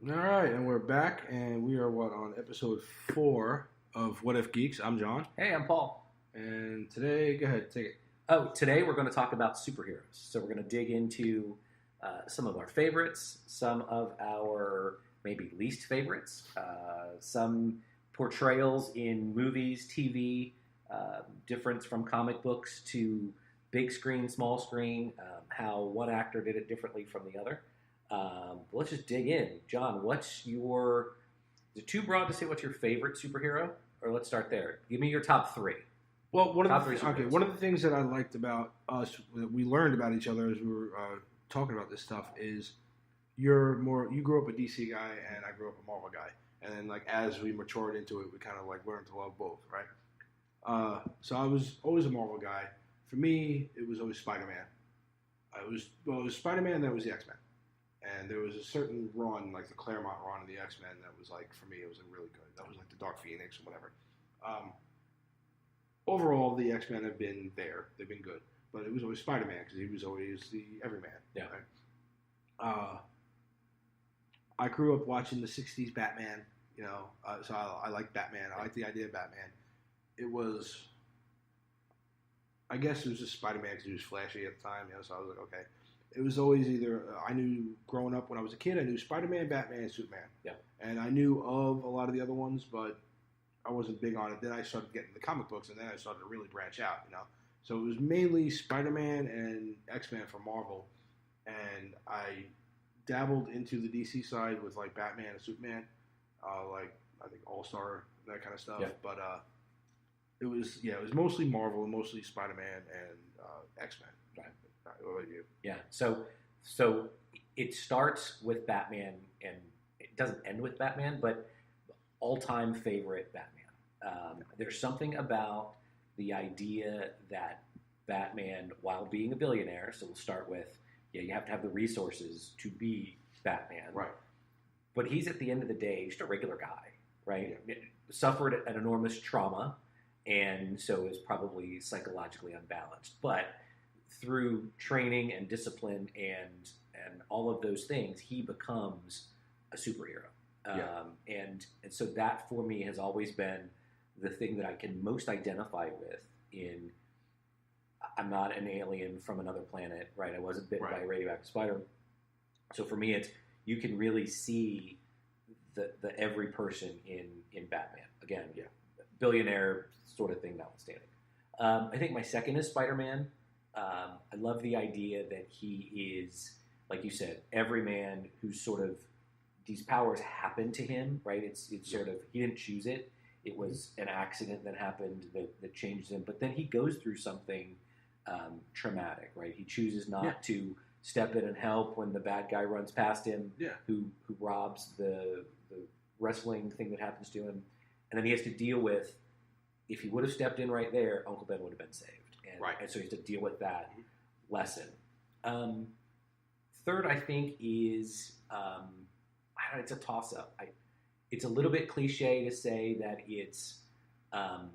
All right, and we're back, and we are on episode 4 of If Geeks. I'm John, Hey, I'm Paul. and today, go ahead, take it. Oh, today we're going to talk about superheroes. So we're going to dig into some of our favorites, some of our maybe least favorites, some portrayals in movies, TV, difference from comic books to big screen, small screen, how one actor did it differently from the other. Let's just dig in. John, is it too broad to say what's your favorite superhero? Or let's start there. Give me your top three. Well, one of the things that I liked about us, that we learned about each other as we were talking about this stuff, is you grew up a DC guy, and I grew up a Marvel guy, and then as we matured into it, we kind of learned to love both, right? So I was always a Marvel guy. For me, it was always Spider-Man. It was Spider-Man, then it was the X-Men. And there was a certain run, like the Claremont run of the X-Men, that was for me, it was really good. That was the Dark Phoenix or whatever. Overall, the X-Men have been there. They've been good. But it was always Spider-Man because he was always the everyman. Yeah. Right? I grew up watching the 60s Batman, so I like Batman. I like the idea of Batman. I guess it was just Spider-Man because he was flashy at the time, so I was like, okay. It was always either, I knew growing up when I was a kid, I knew Spider-Man, Batman, and Superman. Yeah. And I knew of a lot of the other ones, but I wasn't big on it. Then I started getting the comic books, and then I started to really branch out, So it was mainly Spider-Man and X-Men for Marvel, and I dabbled into the DC side with Batman and Superman, I think All-Star, that kind of stuff. Yeah. But it was mostly Marvel and mostly Spider-Man and X-Men. Right. What about you? Yeah. So it starts with Batman, and it doesn't end with Batman, but all-time favorite Batman. There's something about the idea that Batman, while being a billionaire, so we'll start with, you have to have the resources to be Batman. Right. But he's, at the end of the day, just a regular guy, right? Yeah. Suffered an enormous trauma, and so is probably psychologically unbalanced. But through training and discipline and all of those things, he becomes a superhero. And so that, for me, has always been the thing that I can most identify with. I'm not an alien from another planet, right? I wasn't bitten by a radioactive spider. So for me, you can really see the every person in Batman. Again, billionaire sort of thing notwithstanding. I think my second is Spider-Man. I love the idea that he is, like you said, every man who's sort of, these powers happen to him, right? It's sort of, he didn't choose it. It was an accident that happened that changed him. But then he goes through something traumatic, right? He chooses not to step in and help when the bad guy runs past him, who robs the wrestling thing that happens to him. And then he has to deal with, if he would have stepped in right there, Uncle Ben would have been saved. And so he has to deal with that lesson. Third, I think, is, it's a toss-up. It's a little bit cliche to say that it's a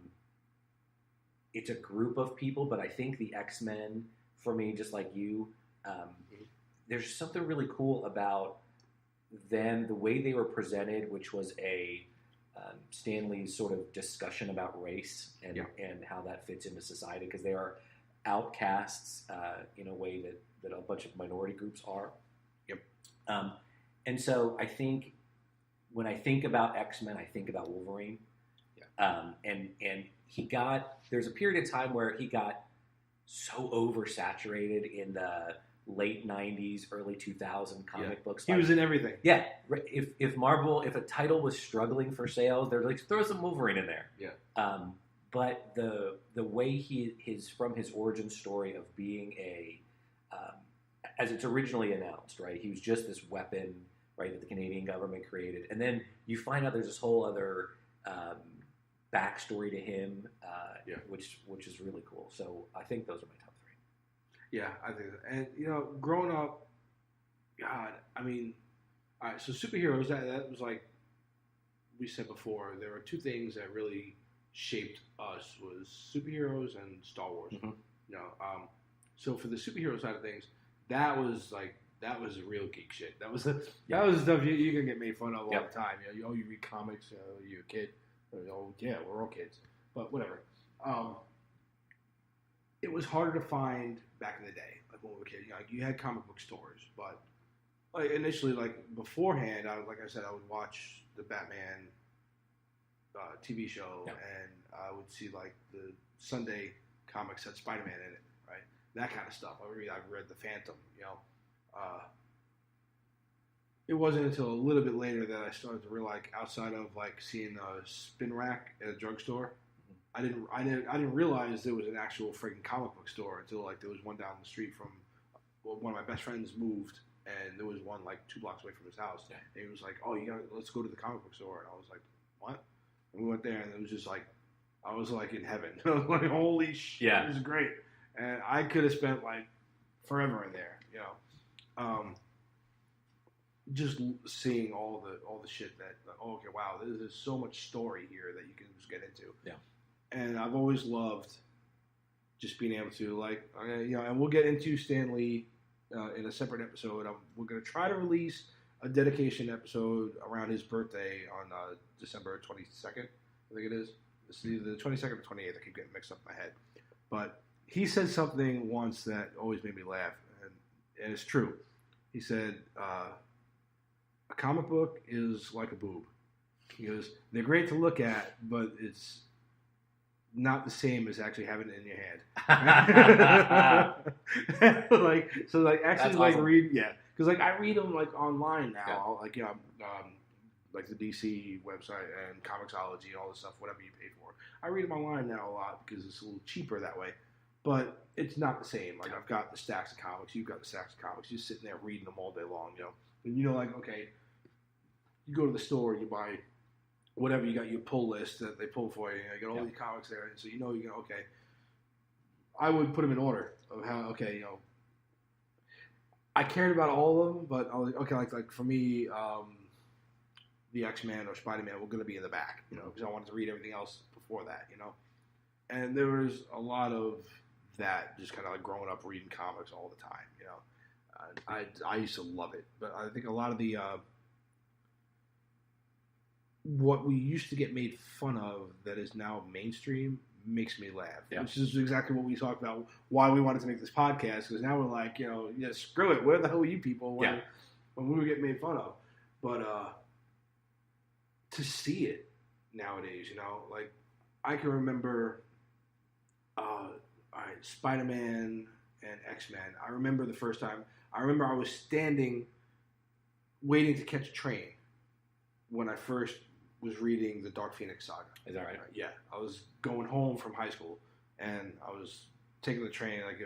group of people, but I think the X-Men, for me, just like you, there's something really cool about them, the way they were presented, which was Stanley's sort of discussion about race and how that fits into society, because they are outcasts in a way that a bunch of minority groups are. Yep. And so I think when I think about X-Men, I think about Wolverine. Yeah. And there's a period of time where he got so oversaturated in the late 90s, early 2000 comic books. He was in everything. Yeah. If Marvel, if a title was struggling for sales, they're like, throw some Wolverine in there. Yeah. But the way from his origin story of being as it's originally announced, right? He was just this weapon, right, that the Canadian government created. And then you find out there's this whole other backstory to him, which is really cool. So I think those are my top three. Yeah, I think that. And, growing up, God, I mean, all right, so superheroes, that was like we said before, there were two things that really shaped us, was superheroes and Star Wars. Mm-hmm. So for the superhero side of things, that was that was real geek shit. That was the stuff you can get made fun of all the time. You know, you read comics, you're a kid. Yeah, we're all kids, but whatever. It was harder to find back in the day, like when we were kids. You know, like you had comic book stores, but like initially, like beforehand, like I said, I would watch the Batman TV show, and I would see like the Sunday comics had Spider-Man in it, right? That kind of stuff. I've read the Phantom, you know. It wasn't until a little bit later that I started to realize, outside of like seeing a spin rack at a drugstore, I didn't realize there was an actual freaking comic book store until like there was one down the street from one of my best friends moved, and there was one like 2 blocks away from his house. Yeah. And he was like, "Oh, let's go to the comic book store." And I was like, "What?" And we went there, and it was just like, I was like in heaven. I was like, "Holy shit, It was great." And I could have spent like forever in there, you know. Just seeing all the shit that, okay, wow, there's so much story here that you can just get into. Yeah. And I've always loved just being able to, like, you know, and we'll get into Stan Lee in a separate episode. We're going to try to release a dedication episode around his birthday on December 22nd, I think it is. It's either the 22nd or 28th. I keep getting mixed up in my head. But he said something once that always made me laugh, and it's true. He said, a comic book is like a boob. He goes, they're great to look at, but it's not the same as actually having it in your hand. Like, so like actually that's like awesome. Because like I read them like online now, like, you know, like the DC website and Comixology and all this stuff, whatever you pay for. I read them online now a lot because it's a little cheaper that way. But it's not the same. Like, I've got the stacks of comics. You've got the stacks of comics. You're sitting there reading them all day long, you know. And you know, like, okay, you go to the store, you buy whatever, you got your pull list that they pull for you. You get all these comics there. And so you know, you go, okay. I would put them in order of how, okay, you know. I cared about all of them, but I was okay, like for me, the X-Men or Spider-Man were going to be in the back, you know, because I wanted to read everything else before that, you know. And there was a lot of that, just kind of like growing up reading comics all the time, you know. I used to love it, but I think a lot of the what we used to get made fun of that is now mainstream makes me laugh, which is exactly what we talked about, why we wanted to make this podcast, because now we're like, you know, yeah, screw it, where the hell were you people when we were getting made fun of? But to see it nowadays, you know, like I can remember Spider-Man and X-Men. I remember the first time. I remember I was standing, waiting to catch a train when I first was reading the Dark Phoenix saga. Is that right? Yeah. I was going home from high school, and I was taking the train, like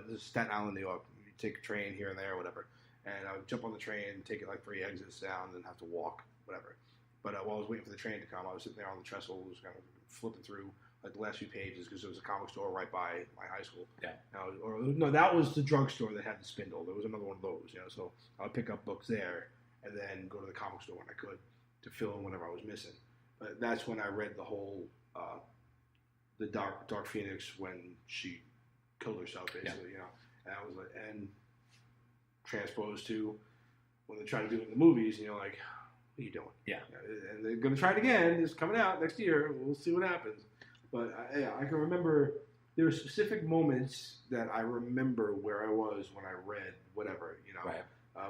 this is Staten Island, New York. You take a train here and there, or whatever. And I would jump on the train, take it like 3 exits down, then have to walk, whatever. But while I was waiting for the train to come, I was sitting there on the trestle, was kind of flipping through like the last few pages because there was a comic store right by my high school. Yeah. No, that was the drugstore that had the spindle. There was another one of those, you know. So I would pick up books there and then go to the comic store when I could to fill in whatever I was missing. But that's when I read the whole the Dark Phoenix when she killed herself, basically, you know. And I was like, and transposed to when they try to do it in the movies, and you're like, what are you doing? Yeah. And they're going to try it again. It's coming out next year. We'll see what happens. But I can remember there were specific moments that I remember where I was when I read whatever, you know. Right.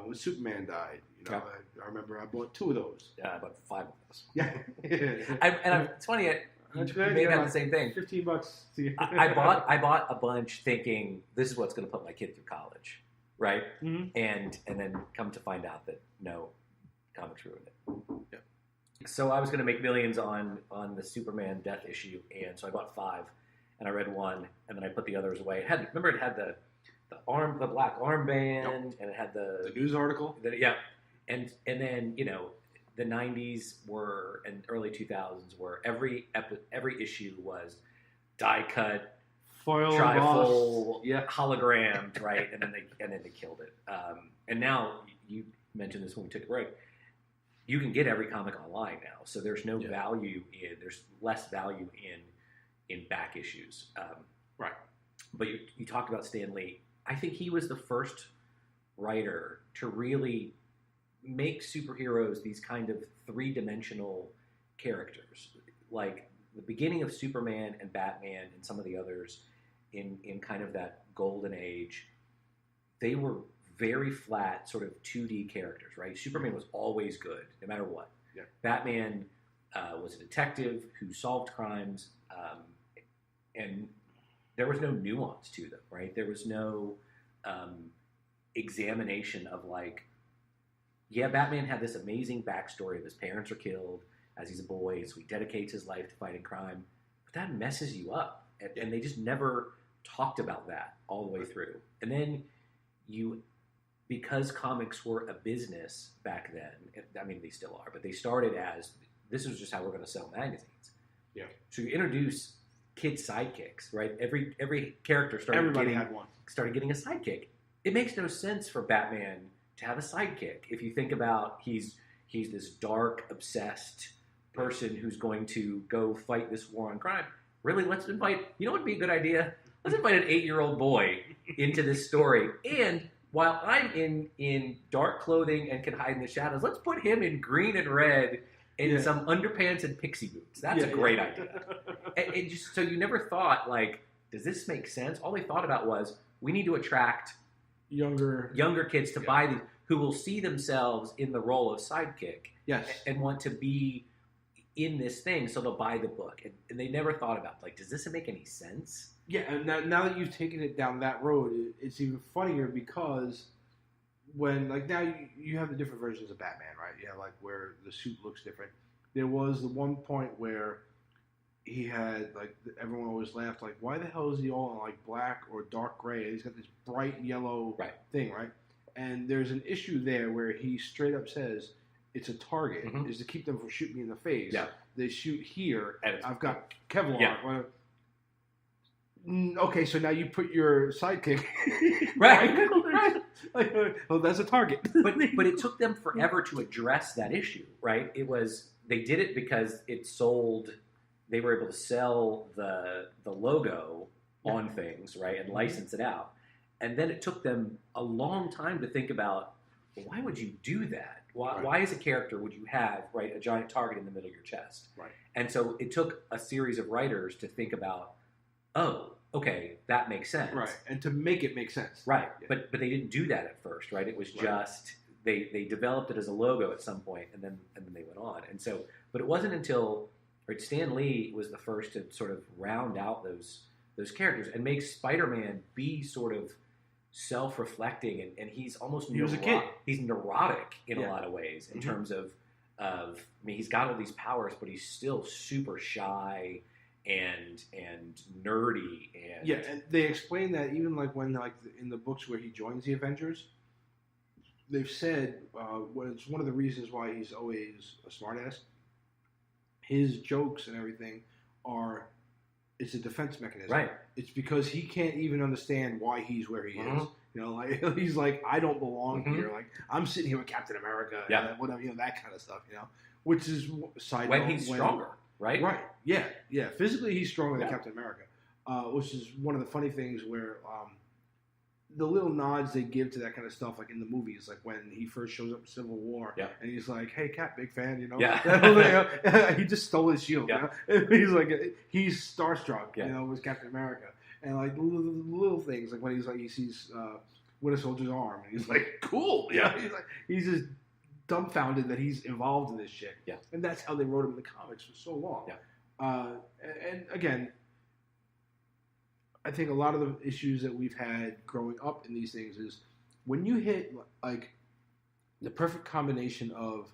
When Superman died, you know, I remember I bought 2 of those. Yeah, I bought 5 of those. Yeah. It's funny, you may have had the same thing. $15. I bought a bunch thinking this is what's going to put my kid through college, right? Mm-hmm. And then come to find out that no, comics ruined it. Yeah. So I was going to make millions on the Superman death issue, and so I bought 5, and I read 1, and then I put the others away. It had the black armband, and it had the news article. And then, you know, the 90s were and early 2000s were every issue was die cut, foil, trifold, hologrammed, right? and then they killed it. And now you mentioned this when we took a break. You can get every comic online now, so there's no value in. There's less value in back issues, right? But you talked about Stan Lee. I think he was the first writer to really make superheroes these kind of three-dimensional characters. Like the beginning of Superman and Batman and some of the others in kind of that golden age, they were very flat, sort of 2D characters, right? Superman was always good, no matter what. Yeah. Batman was a detective who solved crimes, and there was no nuance to them, right? There was no examination of like, yeah, Batman had this amazing backstory of his parents are killed as he's a boy, so he dedicates his life to fighting crime, but that messes you up, and they just never talked about that all the way through. And then because comics were a business back then, I mean, they still are, but they started as, this is just how we're going to sell magazines. Yeah. So you introduce kid sidekicks, right? Every character started getting a sidekick. It makes no sense for Batman to have a sidekick. If you think about, he's this dark, obsessed person who's going to go fight this war on crime. Really, let's invite, you know what would be a good idea? Let's invite an 8-year-old boy into this story. And while I'm in dark clothing and can hide in the shadows, let's put him in green and red and some underpants and pixie boots. That's a great idea. And just, so you never thought, like, does this make sense? All they thought about was, we need to attract younger kids to buy these, who will see themselves in the role of sidekick. Yes. And want to be in this thing, so they'll buy the book. And they never thought about, like, does this make any sense? Yeah, and now that you've taken it down that road, it's even funnier because when, like, now you have the different versions of Batman, right? You have, like, where the suit looks different. There was the one point where he had, like, everyone always laughed, like, why the hell is he all in, like, black or dark gray? And he's got this bright yellow thing, right? And there's an issue there where he straight up says, it's a target, is to keep them from shooting me in the face. Yeah. They shoot here, and I've got Kevlar. Yeah. Okay, so now you put your sidekick right. Like, well, that's a target. but it took them forever to address that issue, right? They did it because it sold. They were able to sell the logo on things, right, and license it out. And then it took them a long time to think about, well, why would you do that? Why as a character would you have, right, a giant target in the middle of your chest? Right. And so it took a series of writers to think about, oh, okay, that makes sense. Right, and to make it make sense. Right, yeah. But they didn't do that at first, right? It was just, they developed it as a logo at some point, and then they went on. And so, but it wasn't until, right, Stan Lee was the first to sort of round out those characters and make Spider-Man be sort of self-reflecting, and he's almost he was a kid. He's neurotic in a lot of ways in terms of I mean, he's got all these powers, but he's still super shy and nerdy, and and they explain that even like when, like, in the books where he joins the Avengers, they've said it's one of the reasons why he's always a smartass. His jokes and everything it's a defense mechanism. Right. It's because he can't even understand why he's where he is. You know, like, he's like, I don't belong here. Like, I'm sitting here with Captain America. And whatever, you know, that kind of stuff. You know, which is when he's stronger. Right? Right. Yeah. Yeah. Physically, he's stronger than Captain America, which is one of the funny things where the little nods they give to that kind of stuff, like in the movies, like when he first shows up in Civil War, and he's like, "Hey, Cap, big fan," you know. Yeah. He just stole his shield. You know? He's like, he's starstruck, you know, with Captain America, and like little things, like when he's like, he sees Winter Soldier's arm, and he's like, "Cool," yeah. He's just dumbfounded that he's involved in this shit. Yeah. And that's how they wrote him in the comics for so long. Yeah. And again, I think a lot of the issues that we've had growing up in these things is when you hit, like, the perfect combination of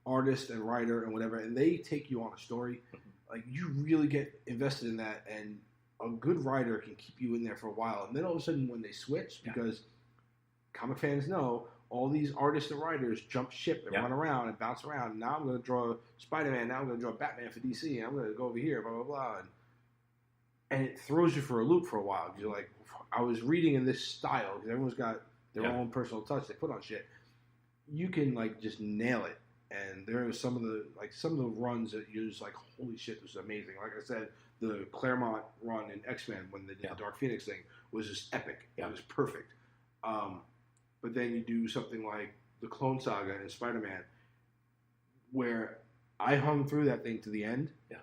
artist and writer and whatever, and they take you on a story, like, you really get invested in that, and a good writer can keep you in there for a while. And then all of a sudden when they switch, because comic fans know all these artists and writers jump ship and run around and bounce around. And now I'm going to draw Spider-Man. Now I'm going to draw Batman for DC. And I'm going to go over here, blah, blah, blah. And it throws you for a loop for a while. Because you're like, I was reading in this style. Because everyone's got their own personal touch they put on shit. You can, like, just nail it. And there are some of the runs that you're just like, holy shit, this is amazing. Like I said, the Claremont run in X-Men when they did the Dark Phoenix thing was just epic. It was perfect. but then you do something like the Clone Saga and Spider-Man, where I hung through that thing to the end. Yeah.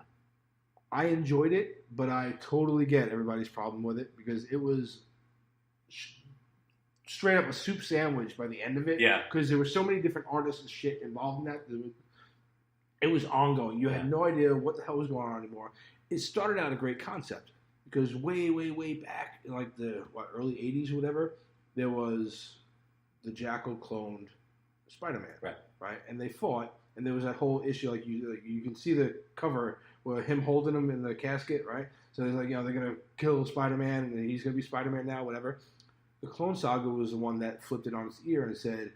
I enjoyed it, but I totally get everybody's problem with it because it was straight up a soup sandwich by the end of it. Yeah. Because there were so many different artists and shit involved in that. It was ongoing. You had no idea what the hell was going on anymore. It started out a great concept because way, way, way back in like the early 80s or whatever, there was the Jackal cloned Spider-Man. Right? And they fought, and there was that whole issue, like you can see the cover with him holding him in the casket, right? So they're like, they're going to kill Spider-Man, and he's going to be Spider-Man now, whatever. The Clone Saga was the one that flipped it on its ear and said,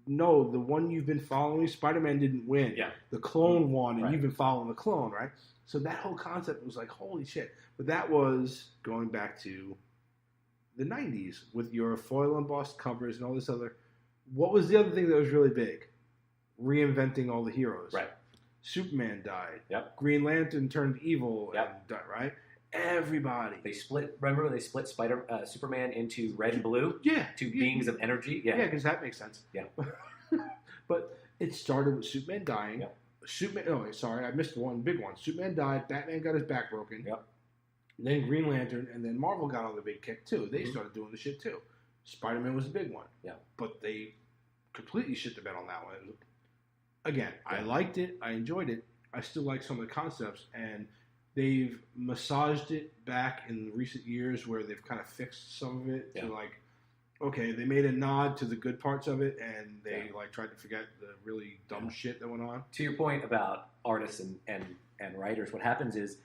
no, the one you've been following, Spider-Man didn't win. Yeah. The clone won, and you've been following the clone, right? So that whole concept was like, holy shit. But that was going back to the 90s with your foil embossed covers and all this other. What was the other thing that was really big? Reinventing all the heroes. Right. Superman died. Yep. Green Lantern turned evil and died, right? Everybody. They split. Remember when they split Superman into red and blue? Yeah. Two beings of energy? Yeah. Yeah, because that makes sense. Yeah. But it started with Superman dying. Yep. I missed one big one. Superman died. Batman got his back broken. Yep. Then Green Lantern, and then Marvel got on the big kick too. They started doing the shit too. Spider-Man was a big one. Yeah. But they completely shit the bed on that one. Again, I liked it. I enjoyed it. I still like some of the concepts, and they've massaged it back in recent years where they've kind of fixed some of it to like, okay, they made a nod to the good parts of it, and they like tried to forget the really dumb shit that went on. To your point about artists and writers, what happens is,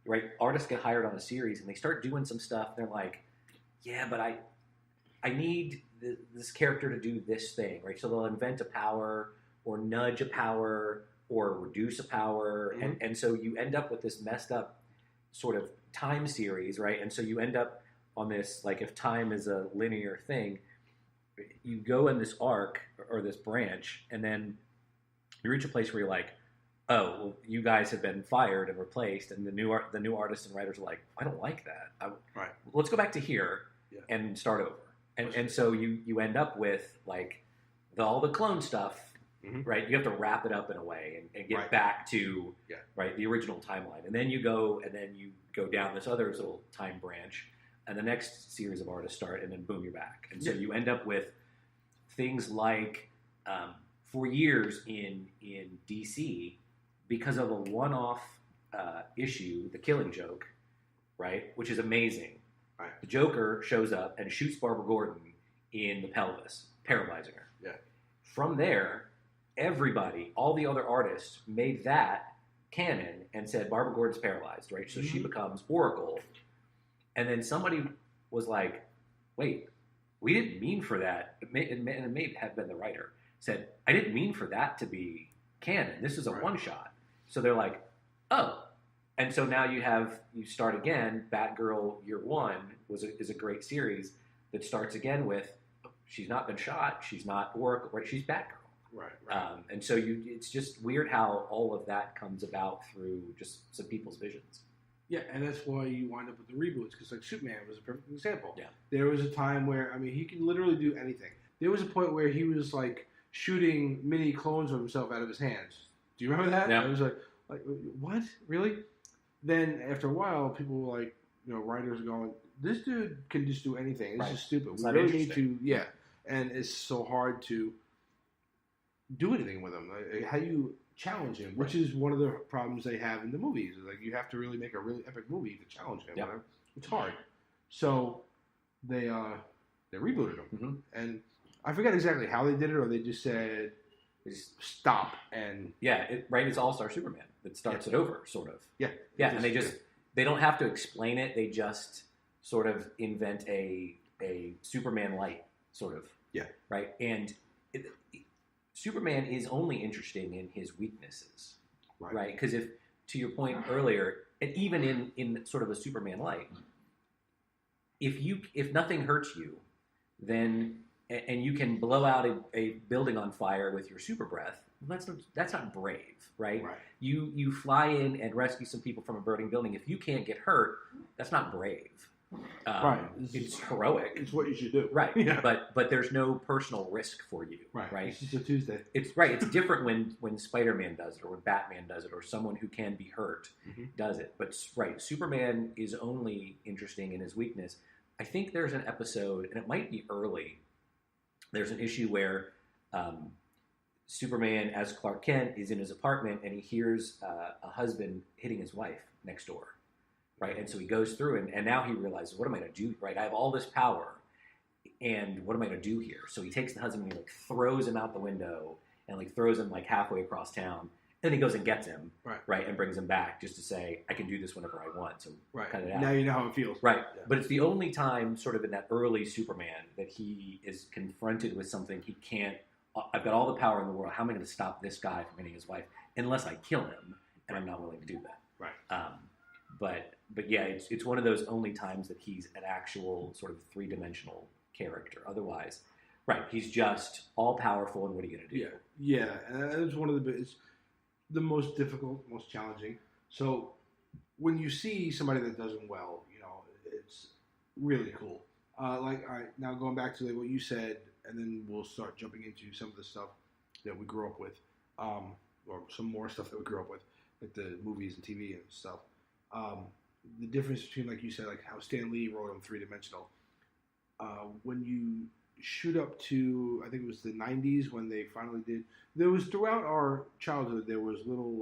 right, artists get hired on a series and they start doing some stuff. They're like, yeah, but I need this character to do this thing, right? So they'll invent a power or nudge a power or reduce a power. And so you end up with this messed up sort of time series, right? And so you end up on this, like if time is a linear thing, you go in this arc or this branch, and then you reach a place where you're like, oh, well, you guys have been fired and replaced, and the new artists and writers are like, I don't like that. Let's go back to here and start over. And so you end up with like all the clone stuff, right? You have to wrap it up in a way and get back to the original timeline, and then you go down this other little time branch, and the next series of artists start, and then boom, you're back. And so you end up with things like for years in DC, because of a one-off issue, The Killing Joke, right, which is amazing. Right. The Joker shows up and shoots Barbara Gordon in the pelvis, paralyzing her. Yeah. From there, everybody, all the other artists, made that canon and said Barbara Gordon's paralyzed, right? So she becomes Oracle. And then somebody was like, wait, we didn't mean for that. It may have been the writer. Said, I didn't mean for that to be canon. This is a one-shot. So they're like, oh. And so now you start again. Batgirl Year One is a great series that starts again with, she's not been shot. She's not Oracle. Right? She's Batgirl. Right. And so it's just weird how all of that comes about through just some people's visions. Yeah, and that's why you wind up with the reboots, because like Superman was a perfect example. Yeah. There was a time where, I mean, he can literally do anything. There was a point where he was like shooting mini clones of himself out of his hands. Do you remember that? Yeah. It was like, what? Really? Then after a while, people were like, writers going, this dude can just do anything. This is stupid. It's we really need to, and it's so hard to do anything with him. Like, how do you challenge him? Which is one of the problems they have in the movies. Like, you have to really make a really epic movie to challenge him. Yep. It's hard. So they rebooted him, and I forget exactly how they did it, or they just said stop and it's All-Star Superman that starts it over, sort of. And they don't have to explain it. They just sort of invent a Superman light, sort of. Right, and Superman is only interesting in his weaknesses, right? Because if, to your point earlier, and even in sort of a Superman light, if nothing hurts you, then and you can blow out a building on fire with your super breath, that's not brave, right? You fly in and rescue some people from a burning building. If you can't get hurt, that's not brave. It's heroic. It's what you should do. Right. but there's no personal risk for you. Right. It's just a Tuesday. It's different when Spider-Man does it, or when Batman does it, or someone who can be hurt does it. But Superman is only interesting in his weakness. I think there's an episode, and it might be early. There's an issue where Superman, as Clark Kent, is in his apartment and he hears a husband hitting his wife next door, right? And so he goes through and now he realizes, what am I going to do, right? I have all this power, and what am I going to do here? So he takes the husband and he throws him out the window and throws him halfway across town. And then he goes and gets him, right, and brings him back just to say, I can do this whenever I want. So cut it out. Now you know how it feels. Right. Yeah. But it's the only time sort of in that early Superman that he is confronted with something he can't. I've got all the power in the world. How am I going to stop this guy from hitting his wife? Unless I kill him, and I'm not willing to do that. Right. But yeah, it's one of those only times that he's an actual sort of three-dimensional character. Otherwise, he's just all powerful, and what are you going to do? Yeah, and it's one of it's the most difficult, most challenging. So when you see somebody that does them well, it's really cool. All right, now going back to what you said, and then we'll start jumping into some of the stuff that we grew up with, or some more stuff that we grew up with, like the movies and TV and stuff. The difference between, like you said, how Stan Lee wrote them three-dimensional. When you shoot up to, I think it was the 90s when they finally did, there was throughout our childhood, there was little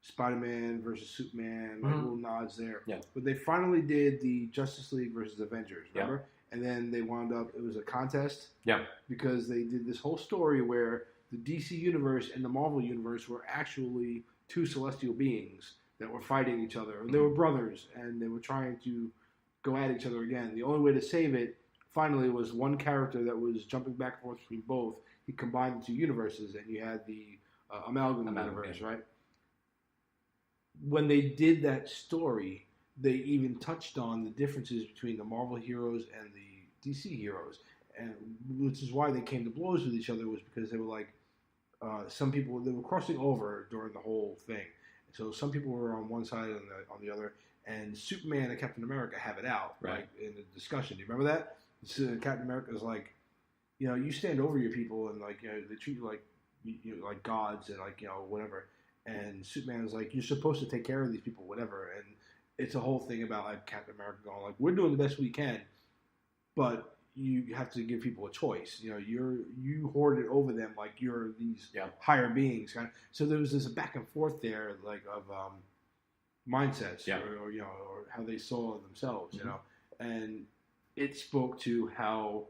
Spider-Man versus Superman, little nods there. Yeah. But they finally did the Justice League versus Avengers, remember? Yeah. And then they wound up, it was a contest. Yeah. Because they did this whole story where the DC universe and the Marvel universe were actually two celestial beings that were fighting each other. They were brothers, and they were trying to go at each other again. The only way to save it, finally, was one character that was jumping back and forth between both. He combined the two universes, and you had the amalgam universe, right? When they did that story, they even touched on the differences between the Marvel heroes and the DC heroes, and which is why they came to blows with each other, was because they were some people, they were crossing over during the whole thing. So some people were on one side and on the other, and Superman and Captain America have it out, right, in the discussion. Do you remember that? So Captain America is you stand over your people, and they treat you like gods and whatever. And Superman is you're supposed to take care of these people, whatever. And it's a whole thing about Captain America going we're doing the best we can, but you have to give people a choice. You hoard it over them like you're these higher beings. So there was this back and forth there, of mindsets, or how they saw themselves, and it spoke to how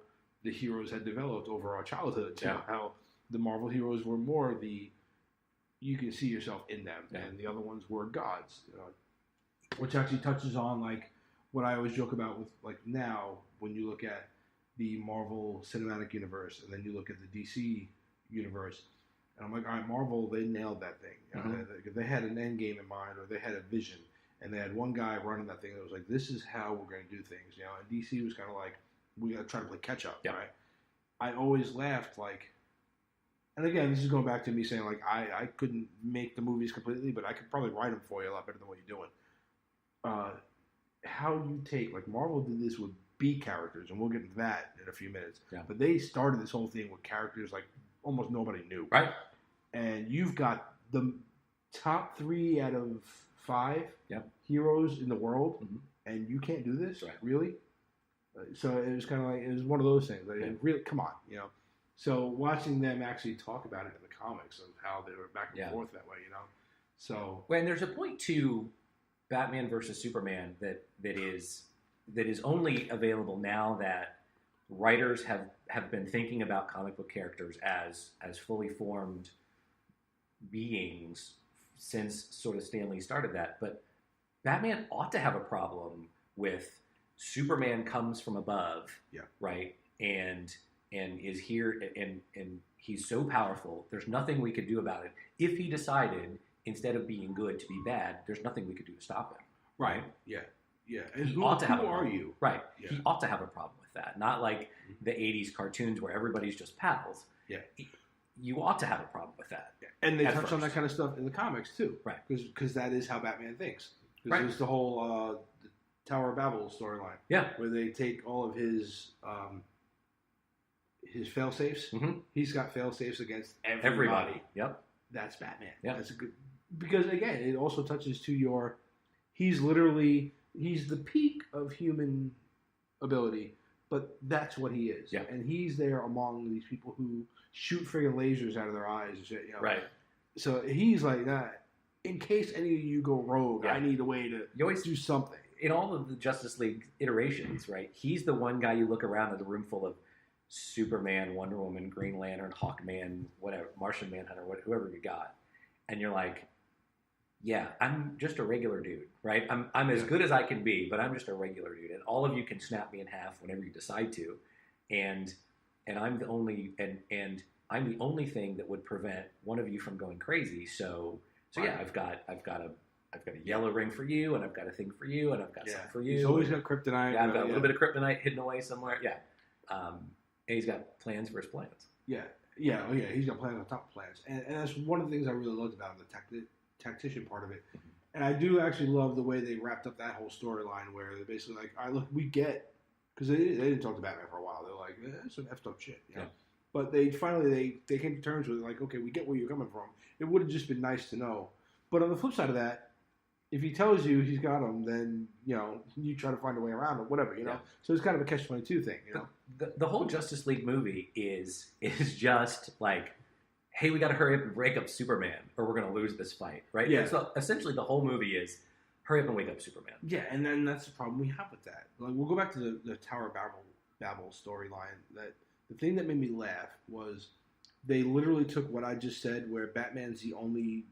the heroes had developed over our childhood. How the Marvel heroes were more you can see yourself in them, and the other ones were gods, which actually touches on what I always joke about with now when you look at the Marvel Cinematic Universe and then you look at the DC universe, and I'm all right, Marvel, they nailed that thing. They had an end game in mind, or they had a vision, and they had one guy running that thing that was this is how we're going to do things, and DC was kind of we got to try to play catch up, right? I always laughed and again, this is going back to me saying I couldn't make the movies completely, but I could probably write them for you a lot better than what you're doing. How you take Marvel did this with B characters, and we'll get into that in a few minutes. Yeah. But they started this whole thing with characters almost nobody knew, right? And you've got the top 3 out of 5 heroes in the world, and you can't do this, really? So it was kind of it was one of those things. Really, come on, So watching them actually talk about it in the comics of how they were back and forth that way, So when there's a point to Batman versus Superman that is only available now that writers have been thinking about comic book characters as fully formed beings since sort of Stan Lee started that. But Batman ought to have a problem with Superman comes from above, right? And is here, and he's so powerful, there's nothing we could do about it. If he decided, instead of being good, to be bad, there's nothing we could do to stop him. Right? Yeah. And who are you? Right. Yeah. He ought to have a problem with that. Not like the 80s cartoons where everybody's just pals. Yeah. You ought to have a problem with that. Yeah. And they touch on that kind of stuff in the comics, too. Right. Because that is how Batman thinks. Because there's the whole the Tower of Babel storyline. Yeah. Where they take all of his his fail safes. Mm-hmm. He's got fail safes against everybody. Yep. That's Batman. Yep. That's a good, because again, it also touches to your. He's the peak of human ability, but that's what he is. Yeah. And he's there among these people who shoot friggin' lasers out of their eyes and shit. Right. So he's like that. In case any of you go rogue, I need a way to do something. In all of the Justice League iterations, right? He's the one guy you look around at a room full of Superman, Wonder Woman, Green Lantern, Hawkman, whatever, Martian Manhunter, whoever you got, and you're like, yeah, I'm just a regular dude, right? I'm as good as I can be, but I'm just a regular dude, and all of you can snap me in half whenever you decide to, and I'm the only and I'm the only thing that would prevent one of you from going crazy. So yeah, I've got a yellow ring for you, and I've got a thing for you, and I've got something for you. He's always got kryptonite. Yeah, I've got a little bit of kryptonite hidden away somewhere. Yeah. And he's got plans for his plans. Yeah. He's got plans on top of plans. And that's one of the things I really loved about him, the tactician part of it. Mm-hmm. And I do actually love the way they wrapped up that whole storyline where they're basically like, all right, look, we get, because they didn't talk to Batman for a while. They're like, that's some effed up shit. You know? But they finally, they came to terms with it, like, okay, we get where you're coming from. It would have just been nice to know. But on the flip side of that, if he tells you he's got them, then, you try to find a way around it, whatever, you know? So it's kind of a catch-22 thing, you know? The whole Justice League movie is just like, hey, we got to hurry up and break up Superman, or we're going to lose this fight, right? Yeah. So essentially, the whole movie is hurry up and wake up Superman. Yeah, and then that's the problem we have with that. Like, we'll go back to the Tower of Babel storyline. That the thing that made me laugh was they literally took what I just said, where Batman's the only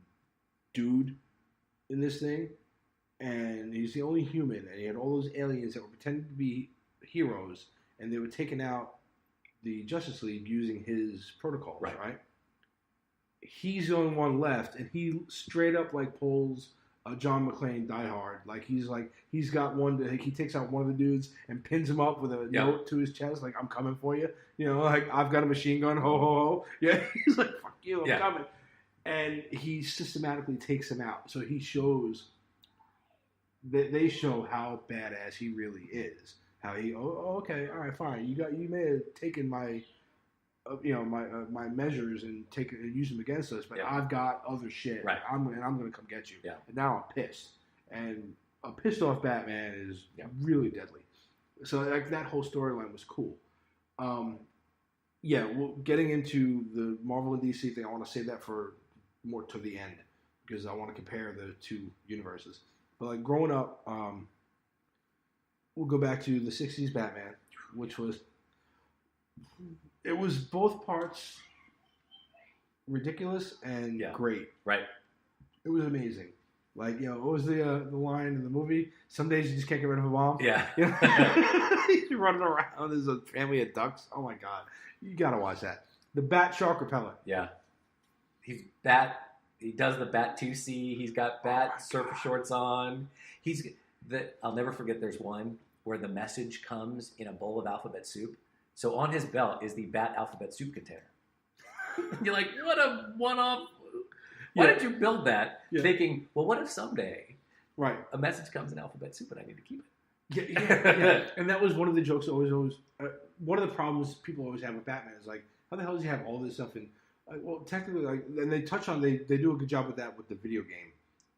dude in this thing, and he's the only human, and he had all those aliens that were pretending to be heroes, and they were taking out the Justice League using his protocols, right? He's the only one left, and he straight up pulls John McClane Die Hard. He's got one. He takes out one of the dudes and pins him up with a note to his chest, like, I'm coming for you. I've got a machine gun, ho, ho, ho. Yeah, he's like, fuck you, I'm coming. And he systematically takes him out. So he shows, they show how badass he really is. How he, okay, all right, fine. You may have taken my, my measures and use them against us, but I've got other shit. Right. I'm going to come get you. Yeah. And now I'm pissed. And a pissed off Batman is really deadly. So that whole storyline was cool. Getting into the Marvel and DC thing, I want to save that for more to the end because I want to compare the two universes. But growing up, we'll go back to the 60s Batman, which was both parts ridiculous and great. Right. It was amazing. What was the line in the movie? Some days you just can't get rid of a bomb. Yeah. He's running around as a family of ducks. Oh my God. You got to watch that. The Bat Shark Repellent. Yeah. He does the Bat 2C. He's got Bat surfer shorts on. I'll never forget, there's one where the message comes in a bowl of alphabet soup. So on his belt is the Bat alphabet soup container. You're like, what a one-off. Why did you build that thinking, well, what if someday a message comes in alphabet soup and I need to keep it? Yeah. And that was one of the jokes always one of the problems people always have with Batman is how the hell does he have all this stuff in? Well, technically, and they touch on, they do a good job with that with the video game,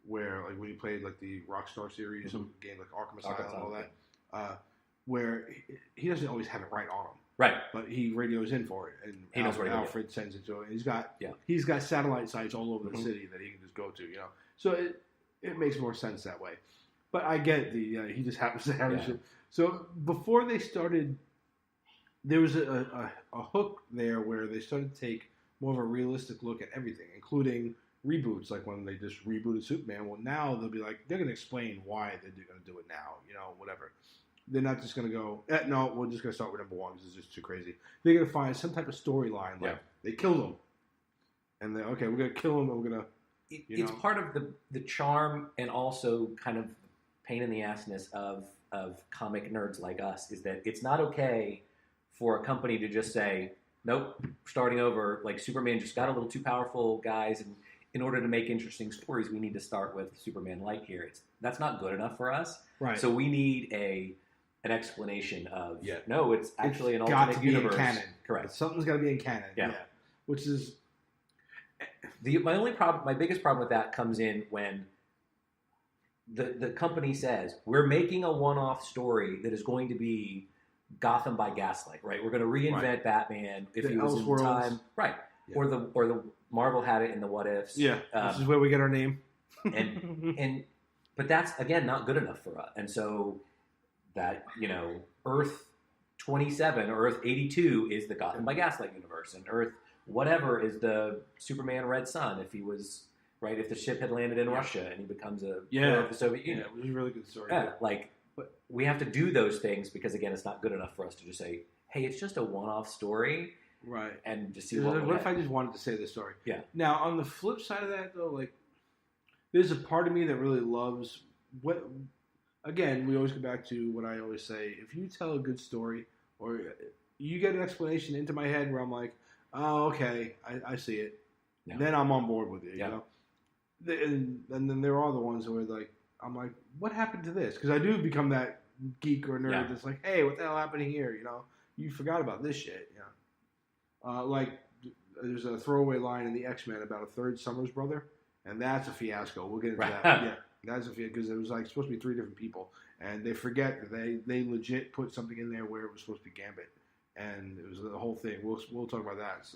where when you played the Rockstar series game like Arkham Asylum and all that, where he doesn't always have it right on him. Right. But he radios in for it, and he knows Alfred sends it to him. He's got satellite sites all over the city that he can just go to, So it makes more sense that way. But I get he just happens to have shit. So before they started, there was a hook there where they started to take more of a realistic look at everything, including reboots, like when they just rebooted Superman. Well, now they'll be they're going to explain why they're going to do it now, whatever. They're not just going to go, no, we're just going to start with number one because it's just too crazy. They're going to find some type of storyline, they killed him. And then, okay, we're going to kill him, and we're going to, It's part of the charm and also kind of pain in the assness of comic nerds like us is that it's not okay for a company to just say, nope, starting over, Superman just got a little too powerful, guys, and in order to make interesting stories, we need to start with Superman Light here. That's not good enough for us. Right. So we need a an explanation of Yeah. no, it's actually It's an got alternate to be universe. in canon. Correct. Something's got to be in canon. Yeah. Which is my biggest problem with that comes in when the company says we're making a one-off story that is going to be Gotham by Gaslight, right? We're going to reinvent Batman if he was in time, right? Yeah. Or the Marvel had it in the What Ifs. Yeah, this is where we get our name. But that's again not good enough for us, and so that Earth 27 or Earth 82 is the Gotham by Gaslight universe, and Earth whatever is the Superman Red Sun if he was. Right, if the ship had landed in Russia and he becomes a hero of the Soviet Union. Yeah, it was a really good story. Yeah, but we have to do those things because, again, it's not good enough for us to just say, hey, it's just a one-off story. Right. And just see what if I just wanted to say this story? Yeah. Now, on the flip side of that, though, there's a part of me that really loves what, again, we always go back to what I always say. If you tell a good story or you get an explanation into my head where I'm like, oh, okay, I see it. Yeah. Then I'm on board with it, you know? And then there are the ones where I'm like, what happened to this? Because I do become that geek or nerd that's like, hey, what the hell happened here? You forgot about this shit. There's a throwaway line in the X-Men about a third Summers brother, and that's a fiasco. We'll get into that. Yeah, that's a fiasco because it was supposed to be 3 different people, and they forget that they legit put something in there where it was supposed to be Gambit, and it was the whole thing. We'll talk about that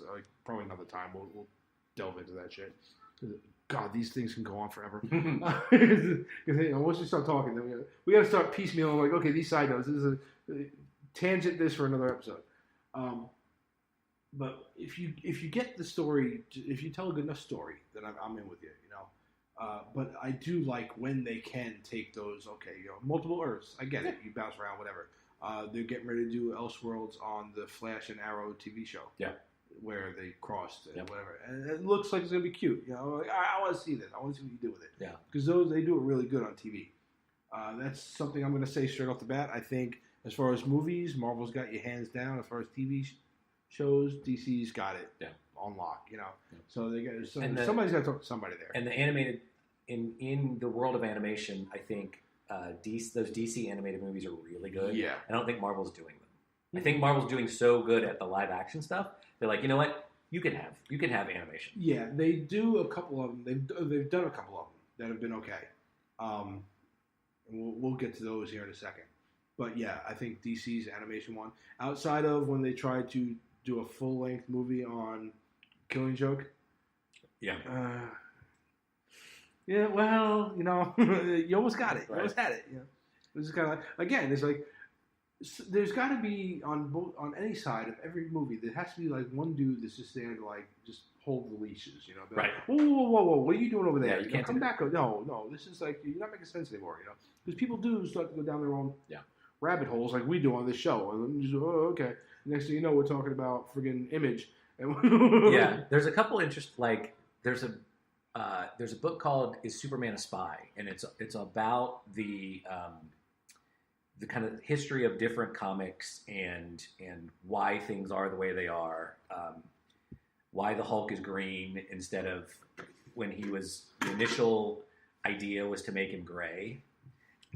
probably another time. We'll delve into that shit. God, these things can go on forever. Once we start talking, then we got to start piecemealing. Okay, these side notes. This is a tangent. This for another episode. But if you get the story, if you tell a good enough story, then I'm in with you. But I do like when they can take those. Okay, multiple Earths. I get it. You bounce around, whatever. They're getting ready to do Elseworlds on the Flash and Arrow TV show. Yeah. Where they crossed and whatever, and it looks like it's gonna be cute. I want to see this. I want to see what you do with it. Yeah, because they do it really good on TV. That's something I'm gonna say straight off the bat. I think as far as movies, Marvel's got you hands down. As far as TV shows, DC's got it on lock. So they got somebody's got to talk to somebody there. And the animated in the world of animation, I think those DC animated movies are really good. Yeah, I don't think Marvel's doing them. I think Marvel's doing so good at the live action stuff. They're like, you know what? You can have animation. Yeah, they do a couple of them. They've done a couple of them that have been okay. And we'll get to those here in a second. But yeah, I think DC's animation one, outside of when they tried to do a full length movie on Killing Joke. Yeah. Yeah. Well, you almost got it. You almost had it. It's kind of again. It's like. There's got to be on any side of every movie. There has to be one dude that's just there to just hold the leashes. Right. Whoa! What are you doing over there? You can't come back. No. This is you're not making sense anymore. Because people do start to go down their own rabbit holes like we do on this show. And then just okay. Next thing you know, we're talking about friggin' Image. Yeah. There's a couple there's a book called "Is Superman a Spy?" and it's about the kind of history of different comics and why things are the way they are, why the Hulk is green instead of when the initial idea was to make him gray.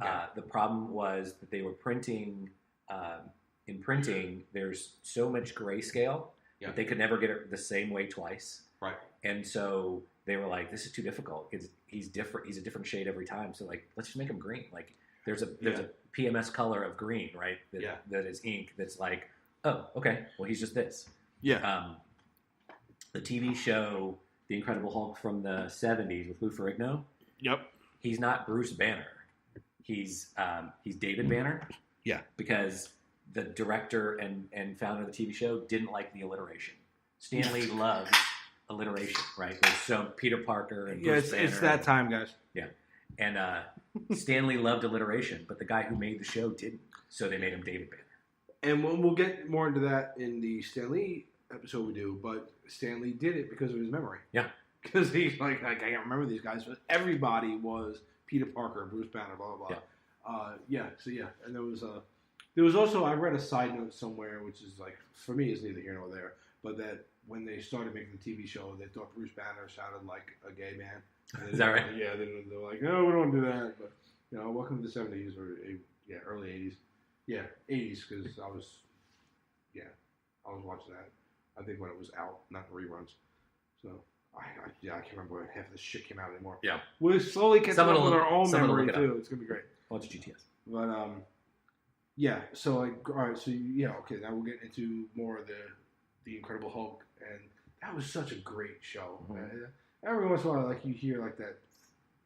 Yeah. The problem was that they were printing, in printing, there's so much grayscale that they could never get it the same way twice. Right. And so they were like, this is too difficult. He's different. He's a different shade every time. So let's just make him green. There's a PMS color of green, right? That is ink. That's oh, okay. Well, he's just this. Yeah. The TV show, The Incredible Hulk from the '70s with Lou Ferrigno. Yep. He's not Bruce Banner. He's David Banner. Yeah. Because the director and founder of the TV show didn't like the alliteration. Stan Lee loves alliteration, right? So Peter Parker and Bruce Banner. It's that time, guys. Yeah. And Stanley loved alliteration, but the guy who made the show didn't. So they made him David Banner. And we'll get more into that in the Stan Lee episode we do, but Stan Lee did it because of his memory. Yeah. Because he's I can't remember these guys, but everybody was Peter Parker, Bruce Banner, blah, blah, blah. Yeah. And there was also, I read a side note somewhere, which is for me, is neither here nor there, but that when they started making the TV show, they thought Bruce Banner sounded like a gay man. Is that right? Yeah, they were like, no, we don't want to do that. But welcome to the '70s or early '80s. Yeah, 80s because I was watching that. I think when it was out, not the reruns. So I can't remember when half of this shit came out anymore. Yeah, we'll slowly catch up with our own memory too. It's gonna be great. Watch GTS. But yeah. So like, all right. So yeah, okay. Now we'll get into more of the Incredible Hulk, and that was such a great show. Mm-hmm. Every once in a while, like you hear like that,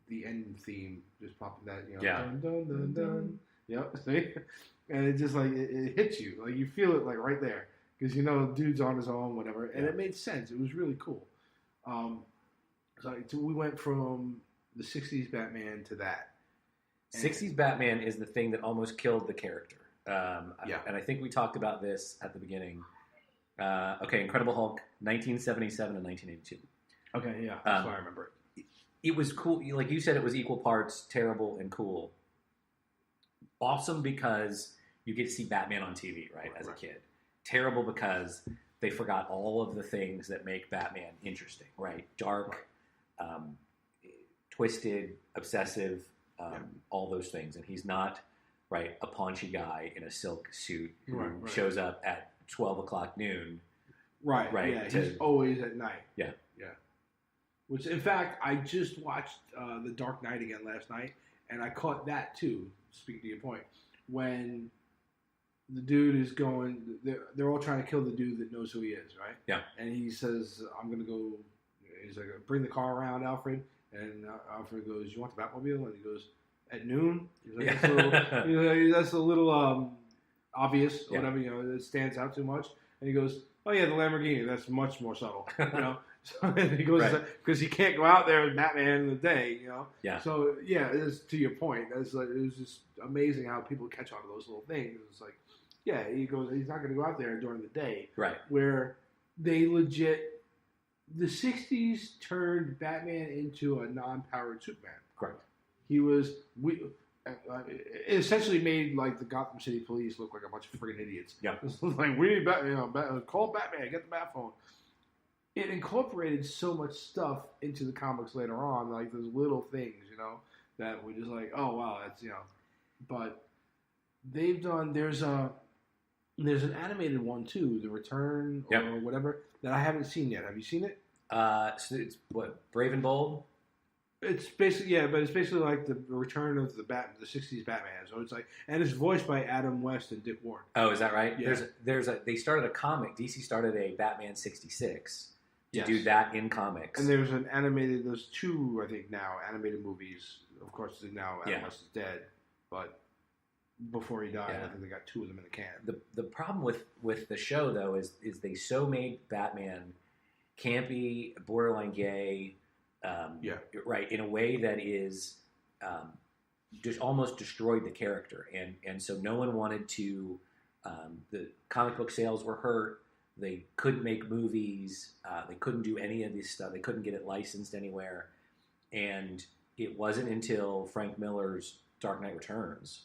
the end theme just popping that, dun dun dun dun. Yep. See, and it just like it hits you, like you feel it like right there because dude's on his own, whatever, and it made sense. It was really cool. So we went from the '60s Batman to that. '60s Batman is the thing that almost killed the character. And I think we talked about this at the beginning. Okay, Incredible Hulk, 1977 and 1982. Okay, yeah, that's why I remember it. It was cool. Like you said, it was equal parts terrible and cool. Awesome because you get to see Batman on TV, right, as a kid. Terrible because they forgot all of the things that make Batman interesting, right? Dark, twisted, obsessive, all those things. And he's not, right, a paunchy guy in a silk suit who shows up at 12 o'clock noon. Right. Yeah, he's always at night. Yeah. Yeah. Which, in fact, I just watched The Dark Knight again last night, and I caught that, too, speaking to your point, when the dude is going, they're all trying to kill the dude that knows who he is, right? Yeah. And he says, I'm going to go, he's like, bring the car around, Alfred. And Alfred goes, you want the Batmobile? And he goes, at noon? He's like, that's a little obvious, or whatever, it stands out too much. And he goes, oh yeah, the Lamborghini, that's much more subtle, So and he goes, because he can't go out there with Batman in the day, Yeah. So yeah, it is, to your point, it was just amazing how people catch on to those little things. It's like, yeah, he goes, he's not going to go out there during the day, right? Where they legit, the '60s turned Batman into a non-powered Superman. Correct. He was it essentially made like the Gotham City Police look like a bunch of friggin' idiots. Yeah. It's like, we need Batman, call Batman, get the Bat phone. It incorporated so much stuff into the comics later on, like those little things, that were just like, oh wow, that's But they've done. There's an animated one too, The Return or whatever, that I haven't seen yet. Have you seen it? So it's what, Brave and Bold? It's basically but it's basically like the return of the '60s Batman. So it's like, and it's voiced by Adam West and Dick Ward. Oh, is that right? Yeah. They started a comic. DC started a Batman '66 to do that in comics. And there's there's two, I think now, animated movies. Of course, now Adam West is dead, but before he died, I think they got two of them in the can. The problem with the show though is they so made Batman campy, borderline gay. Right, in a way that is just almost destroyed the character, and so no one wanted to. The comic book sales were hurt. They couldn't make movies. They couldn't do any of this stuff. They couldn't get it licensed anywhere, and it wasn't until Frank Miller's Dark Knight Returns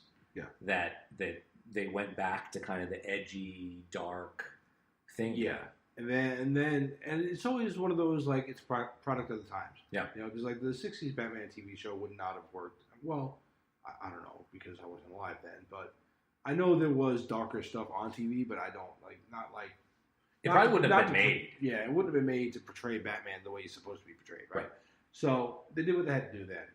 that they went back to kind of the edgy, dark thing. Yeah. And it's always one of those, like, it's product of the times. Yeah. Because like the '60s Batman TV show would not have worked. Well, I don't know because I wasn't alive then, but I know there was darker stuff on TV, but I don't it probably wouldn't have been made. Yeah, it wouldn't have been made to portray Batman the way he's supposed to be portrayed, right? So they did what they had to do then.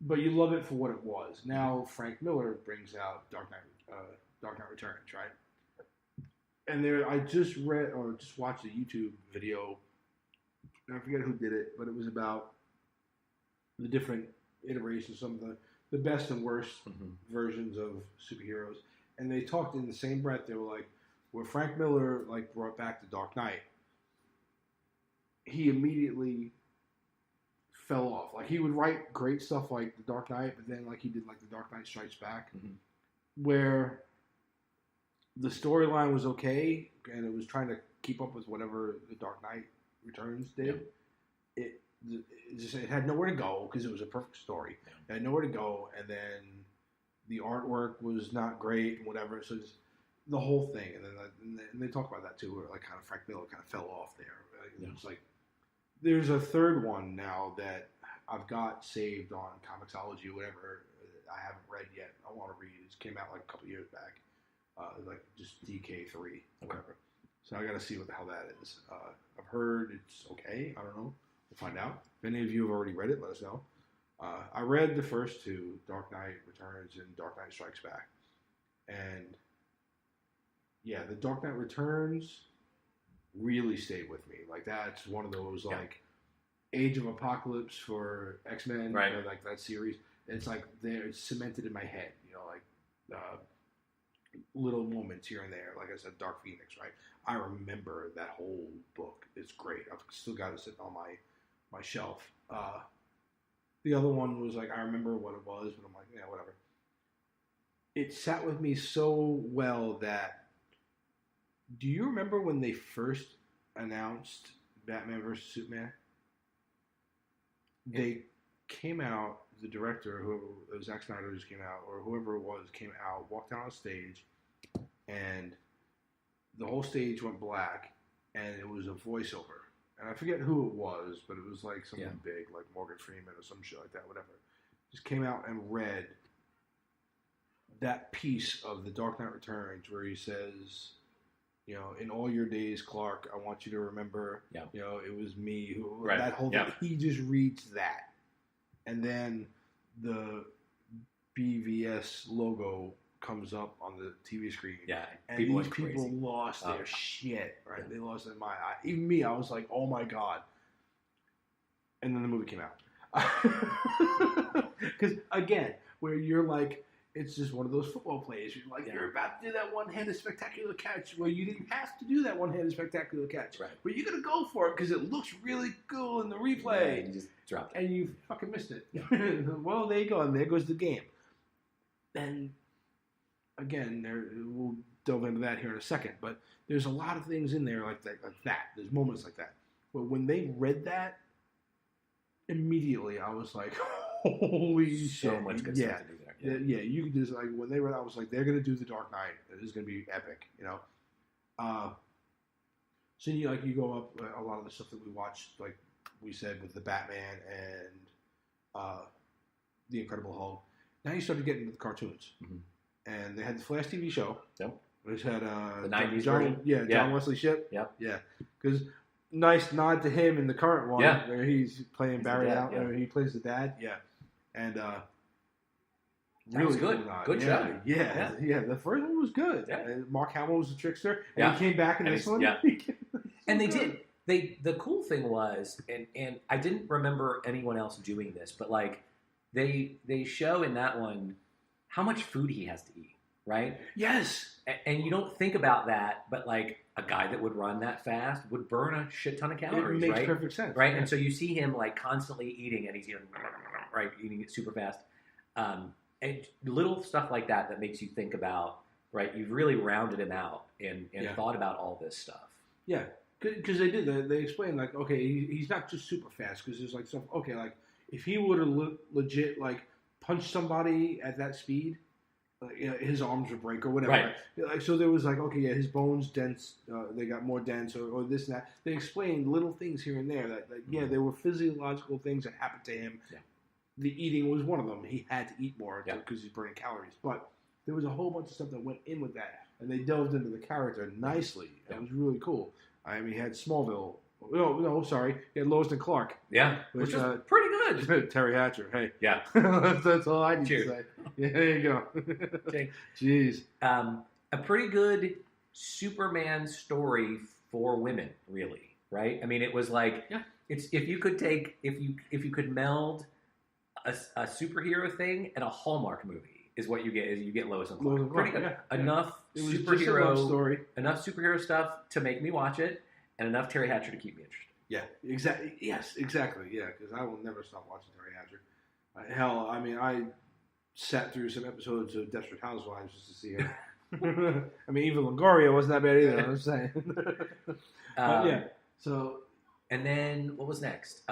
But you love it for what it was. Now Frank Miller brings out Dark Knight Returns, right? And I just read or just watched a YouTube video. I forget who did it, but it was about the different iterations, some of the best and worst versions of superheroes. And they talked in the same breath. They were like, where Frank Miller brought back the Dark Knight, he immediately fell off. Like, he would write great stuff like the Dark Knight, but then he did the Dark Knight Strikes Back, where the storyline was okay, and it was trying to keep up with whatever the Dark Knight Returns did. Yeah. It had nowhere to go because it was a perfect story. It had nowhere to go, and then the artwork was not great and whatever. So just the whole thing, and then they talk about that too, where kind of Frank Miller kind of fell off there. It's like there's a third one now that I've got saved on Comixology or whatever. I haven't read yet. I want to read. It came out like a couple years back, like just DK3, whatever. So I got to see what the hell that is. I've heard it's okay. I don't know. We'll find out. If any of you have already read it, let us know. I read the first two, Dark Knight Returns and Dark Knight Strikes Back, and yeah, the Dark Knight Returns really stayed with me. Like that's one of those like Age of Apocalypse for X-Men, right? Like that series. It's like it's cemented in my head. You know, like little moments here and there. Like I said, Dark Phoenix, right? I remember that whole book. It's great. I've still got it sitting on my shelf. The other one was like I remember what it was, but I'm like, yeah, whatever. It sat with me so well that. Do you remember when they first announced Batman vs. Superman? They came out, the director, whoever Zack Snyder just came out, or whoever it was came out, walked down on stage, and the whole stage went black, and it was a voiceover. And I forget who it was, but it was like someone big, like Morgan Freeman or some shit like that, whatever. Just came out and read that piece of The Dark Knight Returns where he says... You know, in all your days, Clark, I want you to remember, you know, it was me who, that whole thing. He just reads that. And then the BVS logo comes up on the TV screen. Yeah. And these people lost their shit, right? Yeah. They lost their mind. Even me, I was like, oh my God. And then the movie came out. Because, again, where you're like, it's just one of those football plays. You're like, you're about to do that one-handed spectacular catch where you didn't have to do that one-handed spectacular catch. Right. But you're going to go for it because it looks really cool in the replay. Yeah, you just dropped it. And you fucking missed it. Yeah. Well, there you go. And there goes the game. And, again, we'll delve into that here in a second. But there's a lot of things in there like that. There's moments like that. But when they read that, immediately I was like, holy shit. So much good stuff to do there. Yeah, you could just, like, when they read I was like, they're going to do The Dark Knight. It is going to be epic, you know. So, you go up a lot of the stuff that we watched, like we said, with the Batman and the Incredible Hulk. Now you started getting into the cartoons. Mm-hmm. And they had the Flash TV show. Yep. Which had the 90s version. John Wesley Shipp. Yep. Yeah. Because nice nod to him in the current one where he's playing Barry out. He plays the dad. Yeah. And really was good. Good show. Yeah. The first one was good. Yeah. Mark Hamill was the trickster, and he came back in this one. Yeah. And they did. The cool thing was, and I didn't remember anyone else doing this, but like they show in that one how much food he has to eat, right? Yes. And you don't think about that, but like a guy that would run that fast would burn a shit ton of calories. It makes perfect sense, right? Yeah. And so you see him like constantly eating, and he's eating it super fast. And little stuff like that makes you think about, right? You've really rounded him out and thought about all this stuff. Yeah, because they did. They explained, like, okay, he's not just super fast, because there's like stuff, okay, like, if he would have legit, like, punched somebody at that speed, his arms would break or whatever. Right. Like, so there was like, okay, yeah, his bones dense, they got more dense or this and that. They explained little things here and there that, there were physiological things that happened to him. Yeah. The eating was one of them. He had to eat more because he's burning calories. But there was a whole bunch of stuff that went in with that. And they delved into the character nicely. Yeah. It was really cool. I mean, he had Smallville. No, sorry. He had Lois and Clark. Yeah, which was pretty good. Terry Hatcher. Hey. Yeah. That's all I need to say. Yeah, there you go. Okay. Jeez. A pretty good Superman story for women, really, right? I mean, it was like, it's if you could meld a superhero thing and a Hallmark movie is what you get. Is you get Lois and Clark. Pretty good. Enough superhero stuff to make me watch it, and enough Terry Hatcher to keep me interested. Yeah, exactly. Yes, exactly. Yeah, because I will never stop watching Terry Hatcher. Hell, I mean, I sat through some episodes of Desperate Housewives just to see her. I mean, even Longoria wasn't that bad either. I'm saying. Yeah. So, and then what was next?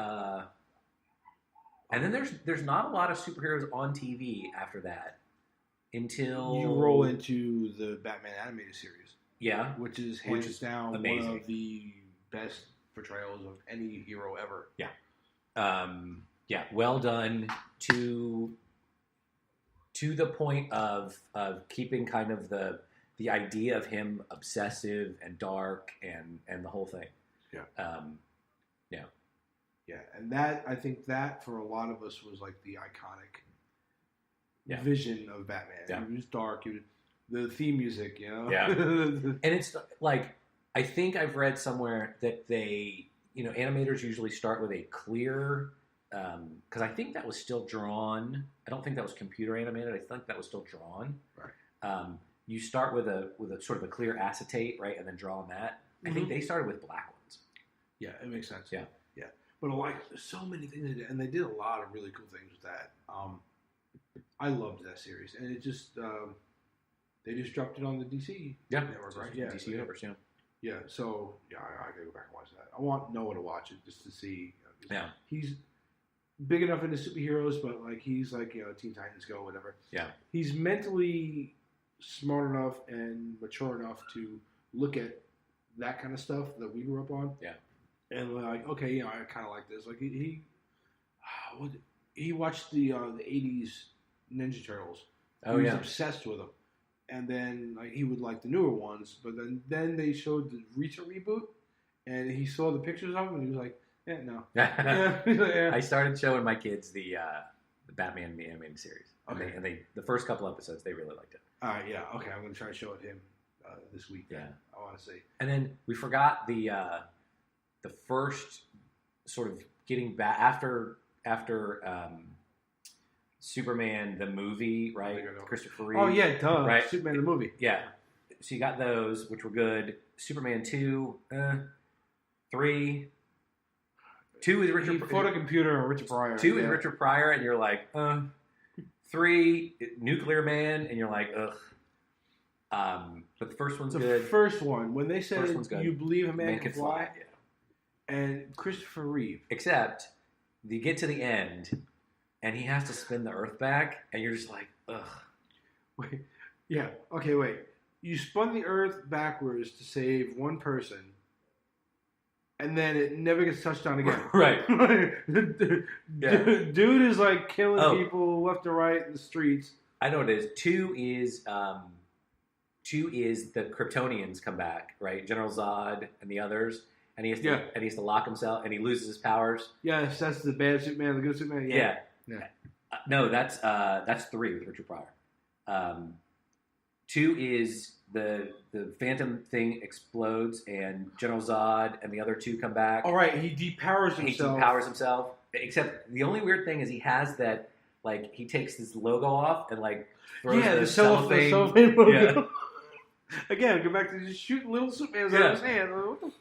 And then there's not a lot of superheroes on TV after that until you roll into the Batman animated series. Yeah, which is hands down amazing. One of the best portrayals of any hero ever. Yeah, well done. Two to the point of keeping kind of the idea of him obsessive and dark and the whole thing. Yeah. Yeah. Yeah, and that I think that for a lot of us was like the iconic vision of Batman. Yeah. He was dark. The theme music, you know. Yeah. And it's like I think I've read somewhere that they, animators usually start with a clear. Because I think that was still drawn. I don't think that was computer animated. I think that was still drawn. Right. You start with a sort of a clear acetate, right, and then draw on that. I think they started with black ones. Yeah, it makes sense. Yeah. But there's so many things they did, and they did a lot of really cool things with that. I loved that series, and it just they just dropped it on the DC network, right? Yeah, DC Universe, yeah. Yeah, so I gotta go back and watch that. I want Noah to watch it just to see. He's big enough into superheroes, but he's Teen Titans Go, whatever. Yeah, he's mentally smart enough and mature enough to look at that kind of stuff that we grew up on. Yeah. And I kind of like this. He watched the '80s Ninja Turtles. He was obsessed with them, and then he would like the newer ones. But then they showed the recent reboot, and he saw the pictures of them, and he was like, "Yeah, no." Yeah. I started showing my kids the Batman the animated series, okay. and they the first couple episodes they really liked it. All right, yeah, okay. I'm going to try to show it him this week. Yeah, I want to see. And then we forgot the first sort of getting back after Superman the movie, right? Christopher Reeve. Oh yeah, duh. Right? Superman the movie. Yeah. So you got those, which were good. Superman 2, 3. 2 is Richard. He fought a computer or Richard Pryor. 2 is Richard Pryor, and you're like, 3 Nuclear Man, and you're like, ugh. But the first one's good. The first one, when they said you believe a man can fly, yeah. And Christopher Reeve. Except you get to the end, and he has to spin the Earth back, and you're just like, ugh. Wait, yeah, okay, wait. You spun the Earth backwards to save one person, and then it never gets touched on again. Right. Dude is killing people left and right in the streets. I know what it is. 2 is the Kryptonians come back, right? General Zod and the others. And he has to lock himself, and he loses his powers. Yes, that's the bad Superman, the good Superman. Yeah. No, that's 3 with Richard Pryor. 2 is the Phantom thing explodes, and General Zod and the other 2 come back. All right, he depowers himself. Except the only weird thing is he has that he takes his logo off and throws the cellophane logo. Yeah. Again, go back to just shooting little Supermans out of his hand. What the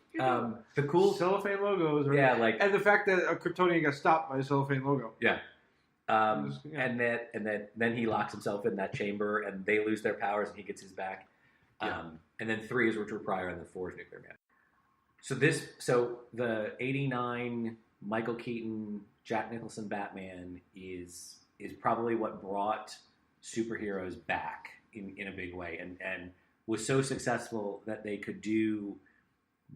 the cool cellophane logos. Right? Yeah, and the fact that a Kryptonian got stopped by a cellophane logo. Yeah. And then he locks himself in that chamber, and they lose their powers, and he gets his back. And then 3 is Richard Pryor, and then 4 is Nuclear Man. So the '89 Michael Keaton, Jack Nicholson Batman is probably what brought superheroes back in a big way, and was so successful that they could do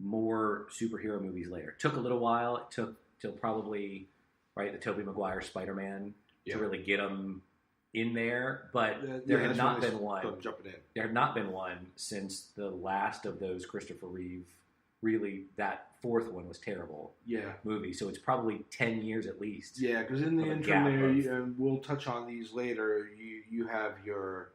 more superhero movies later. It took a little while. It took till probably the Tobey Maguire Spider-Man to really get them in there, but there had not been one. There had not been one since the last of those Christopher Reeve. Really, that 4th one was terrible. Movie. So it's probably 10 years at least. Yeah, because in the interim there, and we'll touch on these later. You have your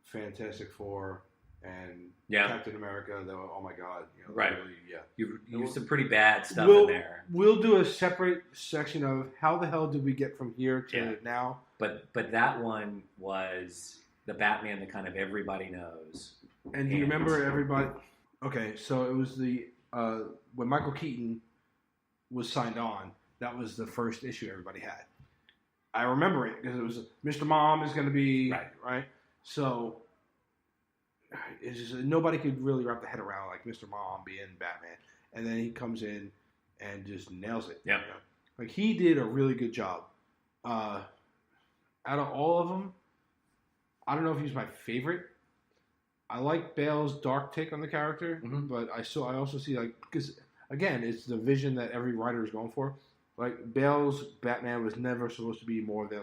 Fantastic Four and Captain America. Though, oh my God, right? Really, you some pretty bad stuff in there. We'll do a separate section of how the hell did we get from here to now. But that one was the Batman that kind of everybody knows. And do you remember everybody? Okay, so it was when Michael Keaton was signed on. That was the first issue everybody had. I remember it because it was Mr. Mom is going to be right. So it's just nobody could really wrap their head around Mr. Mom being Batman, and then he comes in and just nails it. Yeah, he did a really good job. Out of all of them, I don't know if he's my favorite. I like Bale's dark take on the character, but I also see because again, it's the vision that every writer is going for. Bale's Batman was never supposed to be more than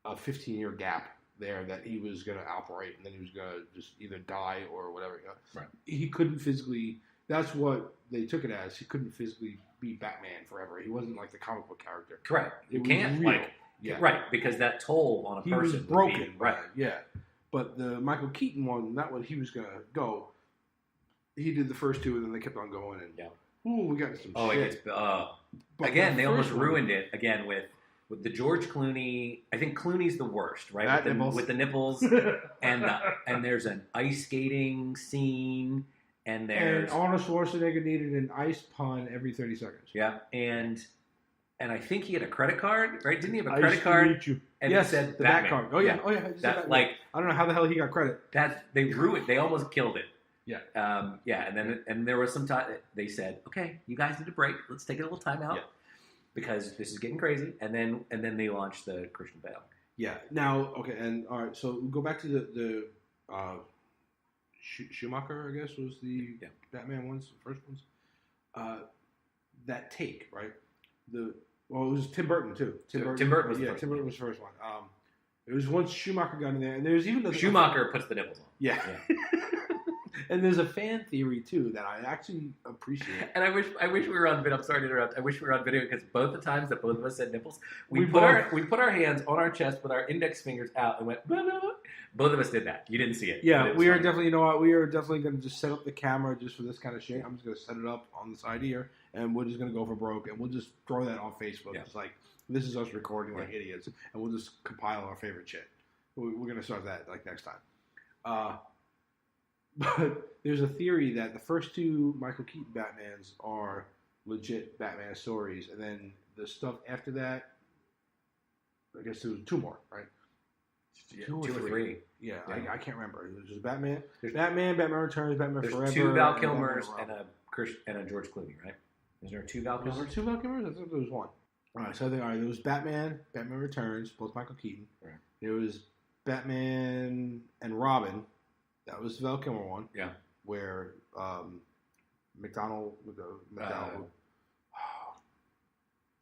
a 15-year gap there that he was going to operate, and then he was going to just either die or whatever. Right. He couldn't physically. That's what they took it as. He couldn't physically be Batman forever. He wasn't like the comic book character. Correct. You It was can't real. like Yeah. right because that toll on a He person was would be- broken. right. Yeah. But the Michael Keaton one, that one, he was going to go. He did the first two, and then they kept on going. And ooh, we got some Oh, shit. it gets But again. the They almost first one- ruined it again with the George Clooney. I think Clooney's the worst, right? That With the nipples and there's an ice skating scene, and there's And Arnold Schwarzenegger needed an ice pun every 30 seconds. yeah, and I think he had a credit card, right? Didn't he have a Nice credit to card? meet you. And Yes, it said the Batman. back card. Oh yeah, oh yeah. He said That, Batman. like I don't know how the hell he got credit. that they ruined. They almost killed it. Yeah. And there was some time they said, okay, you guys need a break. Let's take a little time out because this is getting crazy. And then they launched the Christian Bale. Yeah. Now, okay, and all right. So we'll go back to the Schumacher, I guess, was the Batman ones, the first ones. That take, right? It was Tim Burton too. Tim Burton was the first. Tim Burton was the first one. It was once Schumacher got in there, and there's even Schumacher puts the nipples on. Yeah. And there's a fan theory too that I actually appreciate. And I wish we were on video. I'm sorry to interrupt. I wish we were on video because both the times that both of us said nipples, we put our hands on our chest with our index fingers out and went. Blah, blah, blah. Both of us did that. You didn't see it. Yeah, we are funny. definitely. You know what? We are definitely going to just set up the camera just for this kind of shit. I'm just going to set it up on the side here, and we're just going to go for broke, and we'll just throw that on Facebook. Yeah. It's like this is us recording like idiots, and we'll just compile our favorite shit. We're going to start that like next time. But there's a theory that the first two Michael Keaton Batmans are legit Batman stories, and then the stuff after that, I guess there was two more, right? Two or three. Yeah. I can't remember. There's just Batman, Batman Returns, Batman There's Forever. two Val Kilmers and a George Clooney, right? Is there two Val Was there Kilmers? two Val Kilmers? I thought there was one. All right, so I think there was Batman Returns, both Michael Keaton. Right. There was Batman and Robin. That was the Val Kilmer one. Yeah. Where McDonald.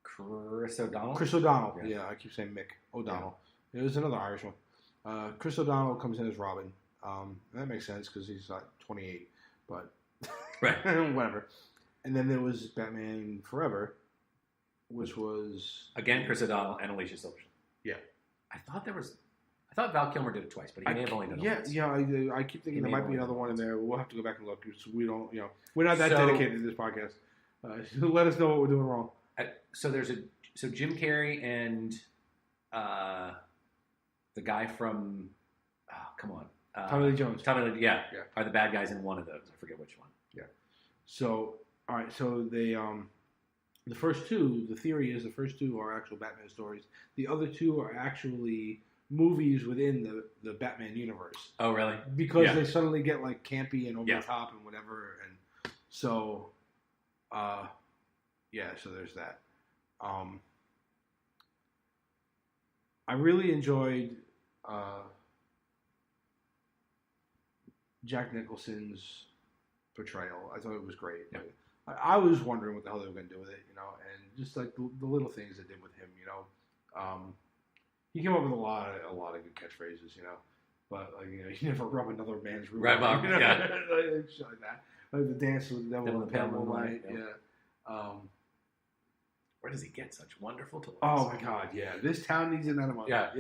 Chris O'Donnell. Chris O'Donnell. Yeah, I keep saying Mick O'Donnell. Yeah. There's another Irish one. Chris O'Donnell comes in as Robin. That makes sense because he's like 28, but right, whatever. And then there was Batman Forever, which was again Chris O'Donnell and Alicia Silverstone. Yeah, I thought Val Kilmer did it twice, but he may have only done it once. Yeah, I keep thinking there might be another one in there. We'll have to go back and look. So we don't, we're not that dedicated to this podcast. Let us know what we're doing wrong. So Jim Carrey and the guy from come on, Tommy Lee Jones. Tommy Lee, yeah, are the bad guys in one of those. I forget which one. Yeah. So all right, so they the first two. The theory is the first two are actual Batman stories. The other two are actually movies within the Batman universe. Oh, really? Because they suddenly get like campy and over the top and whatever, and so, so there's that. I really enjoyed Jack Nicholson's portrayal. I thought it was great. Yeah. I was wondering what the hell they were going to do with it, and just like the little things they did with him, He came up with a lot of good catchphrases, but you never rub another man's roof. Right, Bob. Yeah. Like shit like that. Like the dance with the devil in the pale moonlight. Yeah. Where does he get such wonderful toys? Oh my God, yeah. This town needs an animal. Yeah.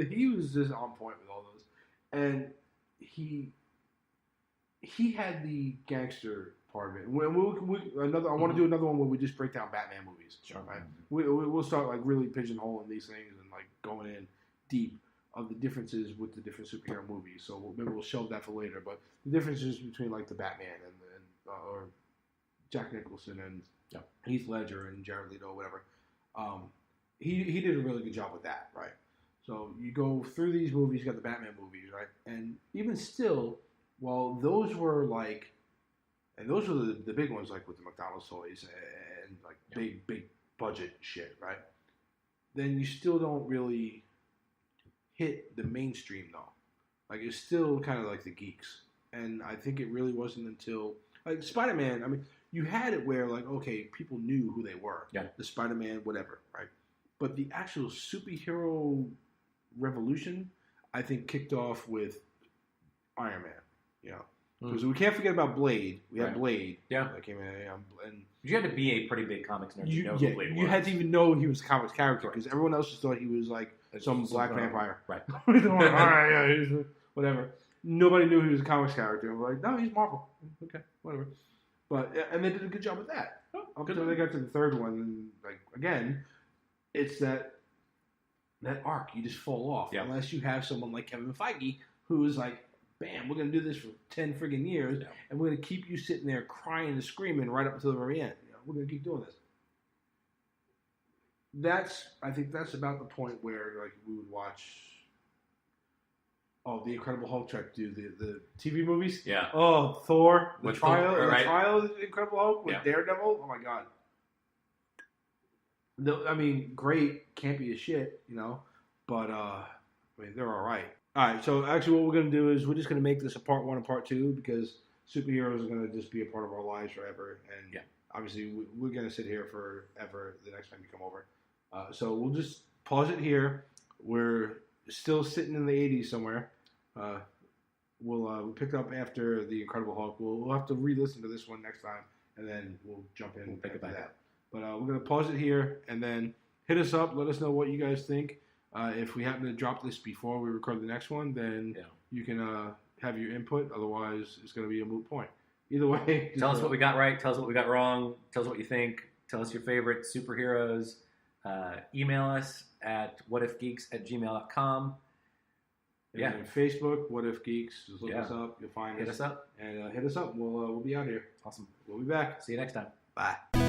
He was just on point with all those, and he had the gangster part of it. I want to do another one where we just break down Batman movies. Sure. Right? We'll start like really pigeonholing these things and like going in deep of the differences with the different superhero movies. So maybe we'll shelve that for later. But the differences between like the Batman and or Jack Nicholson and Heath Ledger and Jared Leto, whatever. He did a really good job with that, right? So you go through these movies, you got the Batman movies, right? And even still, while those were like, and those were the big ones, like with the McDonald's toys and like big budget shit, right? Then you still don't really hit the mainstream though. Like it's still kind of like the geeks, and I think it really wasn't until like Spider-Man. I mean, you had it where like okay, people knew who they were. Yeah. The Spider-Man, whatever, right? But the actual superhero revolution, I think, kicked off with Iron Man. You know, because we can't forget about Blade. We had Blade. Yeah. That came in, and you had to be a pretty big comics nerd to know who Blade was. You had to even know he was a comics character because everyone else just thought he was like some black vampire. Right. All right, yeah, whatever. Nobody knew he was a comics character. And we're like, no, he's Marvel. Okay, whatever. But and they did a good job with that. Until they got to the third one, and like again, it's that arc. You just fall off unless you have someone like Kevin Feige who is like, bam, we're gonna do this for 10 friggin' years, and we're gonna keep you sitting there crying and screaming right up until the very end. You know, we're gonna keep doing this. I think that's about the point where like we would watch. Oh, the Incredible Hulk tried to do the TV movies. Yeah. Oh, Thor, the With trial of the Incredible Hulk with Daredevil. Oh my God. I mean, great, campy as shit, you know, but I mean they're all right. All right, so actually, what we're gonna do is we're just gonna make this a part 1 and part 2 because superheroes are gonna just be a part of our lives forever, and obviously we're gonna sit here forever the next time you come over. So we'll just pause it here. We're still sitting in the 80s somewhere. We'll pick up after the Incredible Hulk. We'll have to re-listen to this one next time, and then we'll jump in. We'll pick it back up. But we're gonna pause it here, and then hit us up. Let us know what you guys think. If we happen to drop this before we record the next one, then you can have your input. Otherwise, it's gonna be a moot point. Either way, tell us what we got right. Tell us what we got wrong. Tell us what you think. Tell us your favorite superheroes. Email us at whatifgeeks@gmail.com. Yeah, and Facebook, What If Geeks. Just look us up. You'll find us. Hit us up. And hit us up. We'll be out here. Awesome. We'll be back. See you next time. Bye.